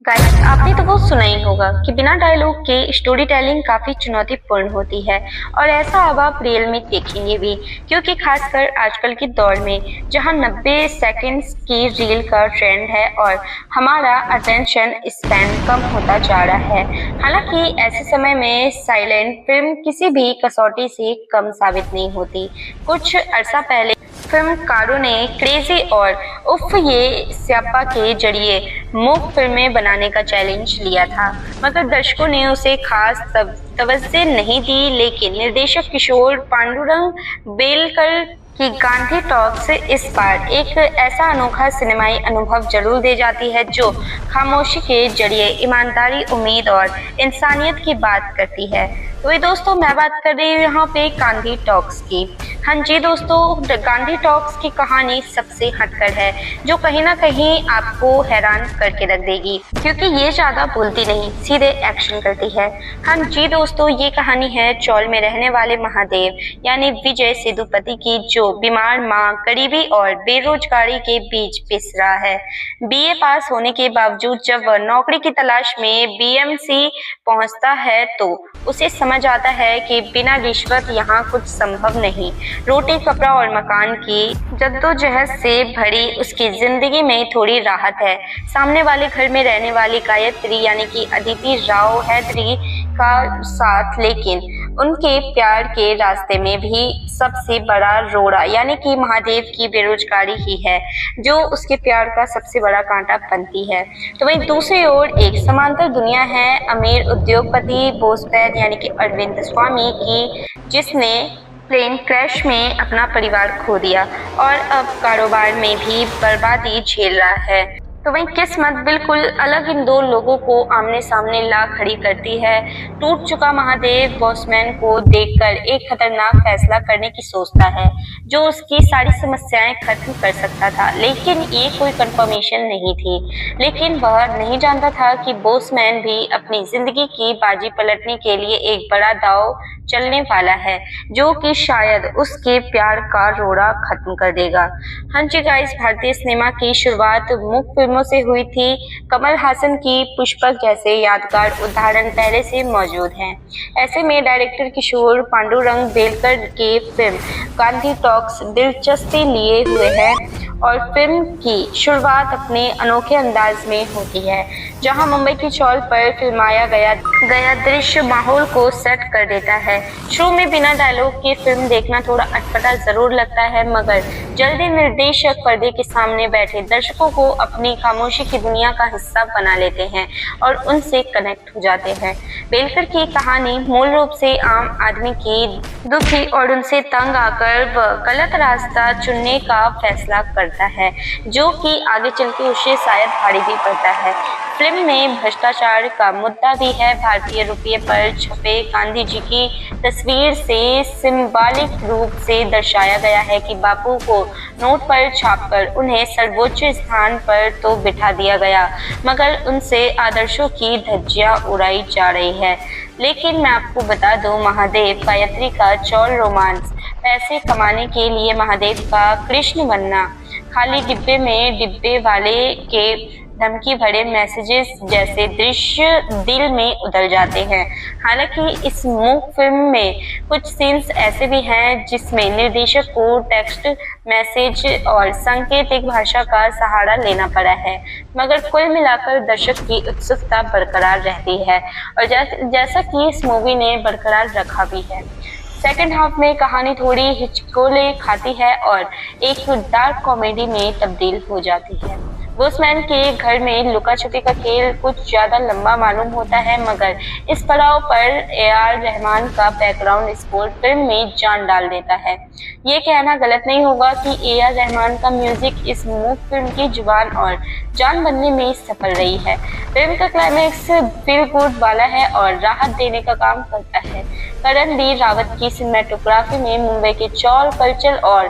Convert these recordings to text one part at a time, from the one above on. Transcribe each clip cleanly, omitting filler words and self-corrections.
Guys, आपने तो वो सुना ही होगा कि बिना डायलॉग के स्टोरी टेलिंग काफी चुनौतीपूर्ण होती है। और ऐसा अब आप रियल में देखेंगे भी, क्योंकि खासकर आजकल के दौर में जहां 90 सेकंड्स की रील का ट्रेंड है और हमारा अटेंशन स्पैन कम होता जा रहा है। हालांकि ऐसे समय में साइलेंट फिल्म किसी भी कसौटी से कम साबित नहीं होती। कुछ अरसा पहले फिल्मकारों ने क्रेजी और उफ ये स्यापा के जरिए मूक फिल्में बनाने का चैलेंज लिया था, मगर दर्शकों ने उसे खास तवज्जो नहीं दी। लेकिन निर्देशक किशोर पांडुरंग बेलकर की गांधी टॉक्स इस बार एक ऐसा अनोखा सिनेमाई अनुभव जरूर दे जाती है जो खामोशी के जरिए ईमानदारी, उम्मीद और इंसानियत की बात करती है। तो ये दोस्तों, मैं बात कर रही हूँ यहाँ पे गांधी टॉक्स की। हाँ जी दोस्तों, गांधी टॉक्स की कहानी सबसे हटकर है, जो कहीं ना कहीं आपको हैरान करके रख देगी, क्योंकि ये ज्यादा बोलती नहीं, सीधे एक्शन करती है। हाँ जी दोस्तों, ये कहानी है चौल में रहने वाले महादेव यानी विजय सेतुपति की, जो बीमार माँ, गरीबी और बेरोजगारी के बीच पिस रहा है। बीए पास होने के बावजूद जब वह नौकरी की तलाश में बीएमसी पहुंचता है तो उसे समझ आता है कि बिना रिश्वत यहाँ कुछ संभव नहीं। रोटी, कपड़ा और मकान की जद्दोजहद से भरी उसकी जिंदगी में थोड़ी राहत है। सामने वाले घर में रहने वाली गायत्री यानी कि अदिति राव हैदरी का साथ, लेकिन उनके प्यार के रास्ते में भी सबसे बड़ा रोड़ा यानी कि महादेव की बेरोजगारी ही है, जो उसके प्यार का सबसे बड़ा कांटा बनती है। तो वहीं दूसरी ओर एक समांतर दुनिया है अमीर उद्योगपति बोसमैन यानी कि अरविंद स्वामी की, जिसने प्लेन क्रैश में अपना परिवार खो दिया और अब कारोबार में भी बर्बादी झेल रहा है। तो वहीं किस्मत बिल्कुल अलग इन दो लोगों को आमने सामने ला खड़ी करती है। टूट चुका महादेव बॉसमैन को देखकर एक खतरनाक फैसला करने की सोचता है, जो उसकी सारी समस्याएं खत्म कर सकता था, लेकिन ये कोई कंफर्मेशन नहीं थी। लेकिन वह नहीं जानता था कि बॉसमैन भी अपनी जिंदगी की बाजी पलटने के लिए एक बड़ा दांव चलने वाला है, जो कि शायद उसके प्यार का रोड़ा खत्म कर देगा। हाँ जी गाइस, भारतीय सिनेमा की शुरुआत मूक फिल्मों से हुई थी। कमल हासन की पुष्पक जैसे यादगार उदाहरण पहले से मौजूद हैं। ऐसे में डायरेक्टर किशोर पांडुरंग बेलकर के फिल्म गांधी टॉक्स दिलचस्पी लिए हुए है और फिल्म की शुरुआत अपने अनोखे अंदाज में होती है, जहां मुंबई की चौल पर फिल्माया गया दृश्य माहौल को सेट कर देता है। शुरू में बिना डायलॉग की फिल्म देखना थोड़ा अटपटा जरूर लगता है, मगर जल्दी निर्देशक पर्दे के सामने बैठे दर्शकों को अपनी खामोशी की दुनिया का हिस्सा बना लेते हैं और उनसे कनेक्ट हो जाते हैं। बेलकर की कहानी मूल रूप से आम आदमी की दुखी और उनसे तंग आकर वह गलत रास्ता चुनने का फैसला करता है, जो कि आगे चल के उसे शायद भारी भी पड़ता है। फिल्म में भ्रष्टाचार का मुद्दा भी है। भारतीय रुपये पर छपे गांधी जी की तस्वीर से सिंबॉलिक रूप से दर्शाया गया है कि बापू को नोट पर छापकर उन्हें सर्वोच्च स्थान पर तो बिठा दिया गया, मगर उनसे आदर्शों की धज्जियां उड़ाई जा रही है। लेकिन मैं आपको बता दूं, महादेव गायत्री का चौल रोमांस, पैसे कमाने के लिए महादेव का कृष्ण बनना, खाली डिब्बे में डिब्बे वाले के धमकी भरे मैसेजेस जैसे दृश्य दिल में उतर जाते हैं। हालांकि इस मूक फिल्म में कुछ सीन्स ऐसे भी हैं जिसमें निर्देशक को टेक्स्ट मैसेज और सांकेतिक भाषा का सहारा लेना पड़ा है, मगर कुल मिलाकर दर्शक की उत्सुकता बरकरार रहती है और जैसा कि इस मूवी ने बरकरार रखा भी है। सेकेंड हाफ में कहानी थोड़ी हिचकोले खाती है और एक डार्क कॉमेडी में तब्दील हो जाती है। बॉसमैन के घर में लुका छुपी का खेल कुछ ज्यादा लंबा मालूम होता है, मगर इस पड़ाव पर AR रहमान का बैकग्राउंड स्कोर फिल्म में जान डाल देता है। ये कहना गलत नहीं होगा कि AR रहमान का म्यूजिक इस मूक फिल्म की जुबान और जान बनने में सफल रही है। फिल्म का क्लाइमैक्स फील गुड वाला है और राहत देने का काम करता है। करण बी रावत की सिनेमेटोग्राफी में मुंबई के चौल कल्चर और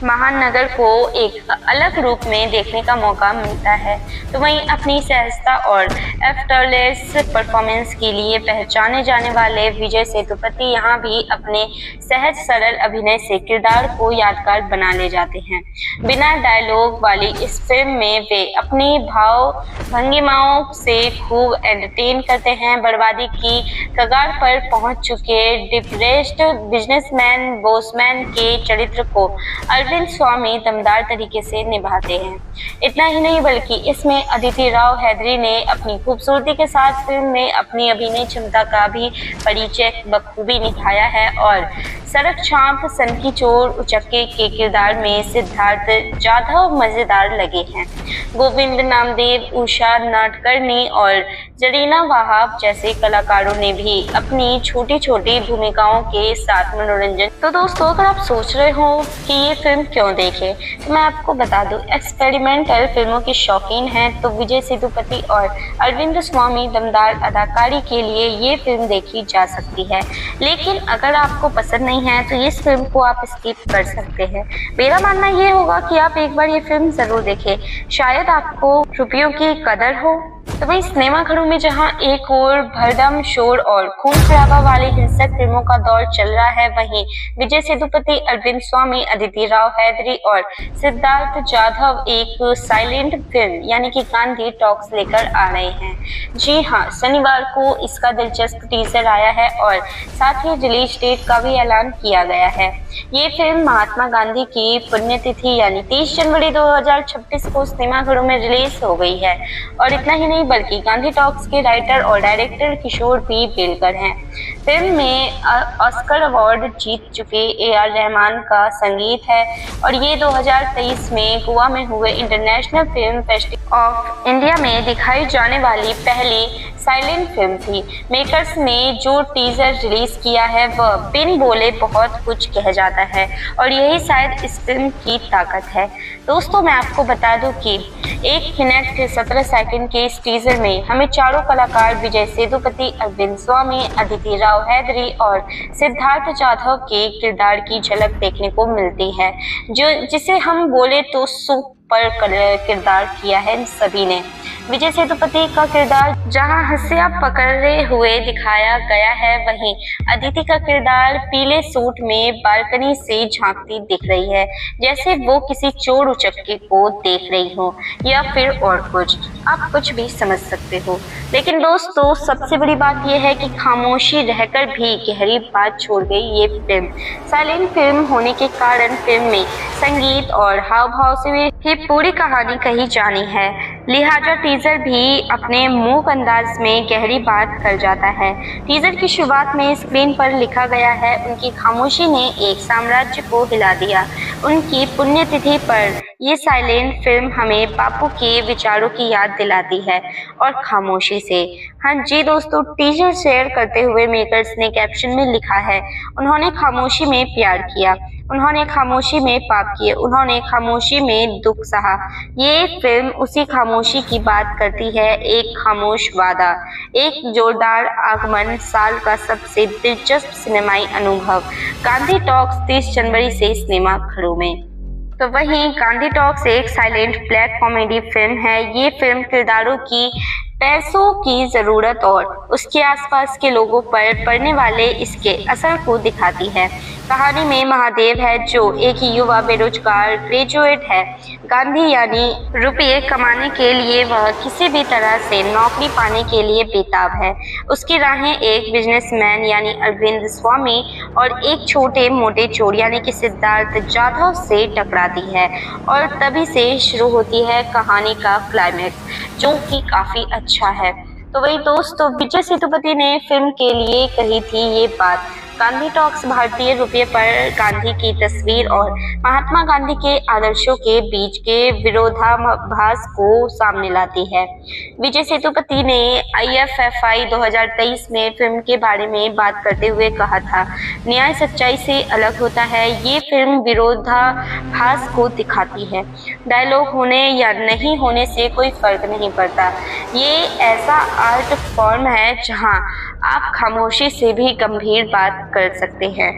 महानगर को एक अलग रूप में देखने का मौका मिलता है। तो वहीं अपनी सहजता और एफर्टलेस परफॉर्मेंस के लिए पहचाने जाने वाले विजय सेतुपति यहाँ भी अपने सहज सरल अभिनय से किरदार को यादगार बना ले जाते हैं। बिना डायलॉग वाली इस फिल्म में वे अपनी भाव भंगिमाओं से खूब एंटरटेन करते हैं। बर्बादी की कगार पर पहुंच चुके डिप्रेस्ड बिजनेसमैन बॉसमैन के चरित्र को अरविंद स्वामी दमदार तरीके से निभाते हैं। इतना ही नहीं बल्कि इसमें अदिति राव हैदरी ने अपनी खूबसूरती के साथ फिल्म में अपनी अभिनय क्षमता का भी परिचय बखूबी निभाया है और सड़क छाप सनकी चोर उचक्के के किरदार में सिद्धार्थ जाधव मजेदार लगे हैं। गोविंद नामदेव, उषा नाडकर्णी और जरीना वहाब जैसे कलाकारों ने भी अपनी छोटी छोटी भूमिकाओं के साथ मनोरंजन। तो दोस्तों, अगर आप सोच रहे हो कि ये फिल्म क्यों देखें, तो मैं आपको बता दूं, एक्सपेरिमेंटल फिल्मों के शौकीन हैं तो विजय सेतुपति और अरविंद स्वामी दमदार अदाकारी के लिए ये फिल्म देखी जा सकती है। लेकिन अगर आपको पसंद नहीं है तो इस फिल्म को आप स्किप कर सकते हैं। मेरा मानना ये होगा कि आप एक बार ये फिल्म जरूर देखें, शायद आपको रुपयों की कदर हो। तो वहीं सिनेमा घरों में जहां एक और भरदम शोर और खून खराबा वाली हिंसक फिल्मों का दौर चल रहा है, वहीं विजय सेतुपति, अरविंद स्वामी, अदिति राव हैदरी और सिद्धार्थ जाधव एक साइलेंट फिल्म यानी कि गांधी टॉक्स लेकर आ रहे हैं। जी हाँ, शनिवार को इसका दिलचस्प टीजर आया है और साथ ही रिलीज डेट का भी ऐलान किया गया है। ये फिल्म महात्मा गांधी की पुण्यतिथि यानी 30 जनवरी 2026 को सिनेमाघरों में रिलीज हो गई है। और इतना ही नहीं बल्कि गांधी टॉक्स के राइटर और डायरेक्टर किशोर पी बेलकर हैं। फिल्म में ऑस्कर अवार्ड जीत चुके AR रहमान का संगीत है और ये 2023 में गोवा में हुए international film festival of India में दिखाई जाने वाली पहली साइलेंट फिल्म थी। मेकर्स ने जो टीजर रिलीज किया है वह बिन बोले बहुत कुछ कह जाता है और यही शायद इस फिल्म की ताकत है। दोस्तों, मैं आपको बता दूं कि 1 मिनट 17 सेकंड के इस टीजर में हमें चारों कलाकार विजय सेतुपति, अरविंद स्वामी, अदिति राव हैदरी और सिद्धार्थ जाधव के किरदार की झलक देखने को मिलती है, जिसे हम बोले तो सुपर किरदार किया है इन सभी ने। विजय सेतुपति का किरदार जहां हंसिया पकड़े हुए दिखाया गया है, वहीं अदिति का किरदार पीले सूट में बालकनी से झांकती दिख रही है, जैसे वो किसी चोर उचक्के को देख रही हो या फिर और कुछ। आप कुछ भी समझ सकते हो। लेकिन दोस्तों, सबसे बड़ी बात यह है कि खामोशी रहकर भी गहरी बात छोड़ गई ये फिल्म। साइलेंट फिल्म होने के कारण फिल्म में संगीत और हाव भाव से ही पूरी कहानी कही जानी है, लिहाजा टीजर भी अपने मूक अंदाज में गहरी बात कर जाता है। टीजर की शुरुआत में स्क्रीन पर लिखा गया है, उनकी खामोशी ने एक साम्राज्य को हिला दिया। उनकी पुण्यतिथि पर ये साइलेंट फिल्म हमें बापू के विचारों की याद दिलाती है और खामोशी से। हाँ जी दोस्तों, टीजर शेयर करते हुए मेकर्स ने कैप्शन में लिखा है, उन्होंने खामोशी में प्यार किया, उन्होंने खामोशी में पाप किए, उन्होंने खामोशी में दुख सहा। ये फिल्म उसी खामोशी की बात करती है, एक खामोश वादा, एक जोरदार आगमन, साल का सबसे दिलचस्प सिनेमाई अनुभव। गांधी टॉक्स 30 जनवरी से सिनेमा घरों में। तो वहीं गांधी टॉक्स एक साइलेंट ब्लैक कॉमेडी फिल्म है। ये फिल्म किरदारों की पैसों की जरूरत और उसके आसपास के लोगों पर पड़ने वाले इसके असर को दिखाती है। कहानी में महादेव है जो एक युवा बेरोजगार ग्रेजुएट है। गांधी यानी रुपये कमाने के लिए वह किसी भी तरह से नौकरी पाने के लिए बेताब है। उसकी राहें एक बिजनेसमैन यानी अरविंद स्वामी और एक छोटे मोटे चोर यानी कि सिद्धार्थ जाधव से टकराती है और तभी से शुरू होती है कहानी का क्लाइमैक्स, जो कि काफी अच्छा है। तो वही दोस्तों, विजय सेतुपति ने फिल्म के लिए कही थी ये बात। गांधी टॉक्स भारतीय रुपये पर गांधी की तस्वीर और महात्मा गांधी के आदर्शों के बीच के विरोधाभास को सामने लाती है। विजय सेतुपति ने IFFI 2023 में फिल्म के बारे में बात करते हुए कहा था, न्याय सच्चाई से अलग होता है। ये फिल्म विरोधाभास को दिखाती है। डायलॉग होने या नहीं होने से कोई फर्क नहीं पड़ता। ये ऐसा आर्ट फॉर्म है जहां आप खामोशी से भी गंभीर बात कर सकते हैं।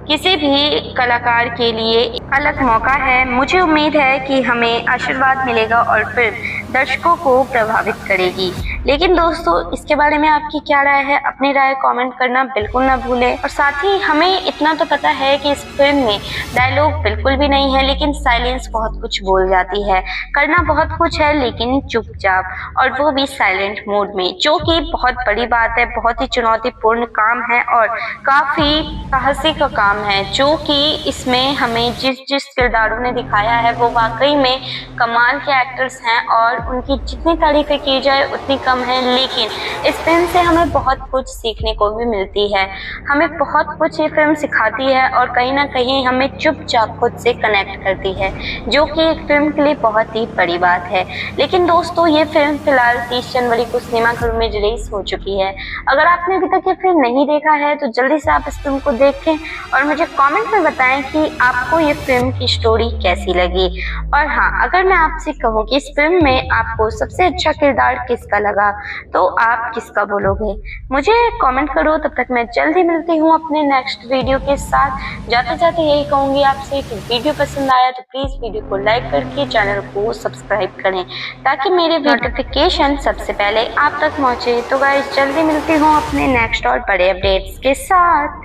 किसी भी कलाकार के लिए अलग मौका है। मुझे उम्मीद है कि हमें आशीर्वाद मिलेगा और फिल्म दर्शकों को प्रभावित करेगी। लेकिन दोस्तों, इसके बारे में आपकी क्या राय है? अपनी राय कमेंट करना बिल्कुल ना भूलें। और साथ ही हमें इतना तो पता है कि इस फिल्म में डायलॉग बिल्कुल भी नहीं है, लेकिन साइलेंस बहुत कुछ बोल जाती है। करना बहुत कुछ है लेकिन चुपचाप, और वो भी साइलेंट मोड में, जो कि बहुत बड़ी बात है। बहुत ही चुनौतीपूर्ण काम है और काफी साहसी का काम है, जो कि इसमें हमें जिस किरदारों ने दिखाया है वो वाकई में कमाल के एक्टर्स हैं और उनकी जितनी तारीफें की जाए उतनी कम है। लेकिन इस फिल्म से हमें बहुत कुछ सीखने को भी मिलती है। हमें बहुत कुछ ये फिल्म सिखाती है और कहीं ना कहीं हमें चुपचाप खुद से कनेक्ट करती है, जो कि एक फिल्म के लिए बहुत ही बड़ी बात है। लेकिन दोस्तों, ये फिल्म फिलहाल 30 जनवरी को सिनेमाघरों में रिलीज हो चुकी है। अगर आपने अभी तक ये फिल्म नहीं देखा है तो जल्दी से आप इस फिल्म को देखें और मुझे कमेंट में बताएं कि आपको ये फिल्म की स्टोरी कैसी लगी। और हाँ, अगर मैं आपसे कहूँ कि इस फिल्म में आपको सबसे अच्छा किरदार किसका लगा, तो आप किसका बोलोगे? मुझे कमेंट करो। तब तक मैं जल्दी मिलती हूँ अपने नेक्स्ट वीडियो के साथ। जाते जाते यही कहूँगी आपसे कि वीडियो पसंद आया तो प्लीज़ वीडियो को लाइक करके चैनल को सब्सक्राइब करें, ताकि मेरे नोटिफिकेशन सबसे पहले आप तक पहुँचे। तो गाइस, जल्दी मिलती हूँ अपने नेक्स्ट और बड़े अपडेट्स के साथ।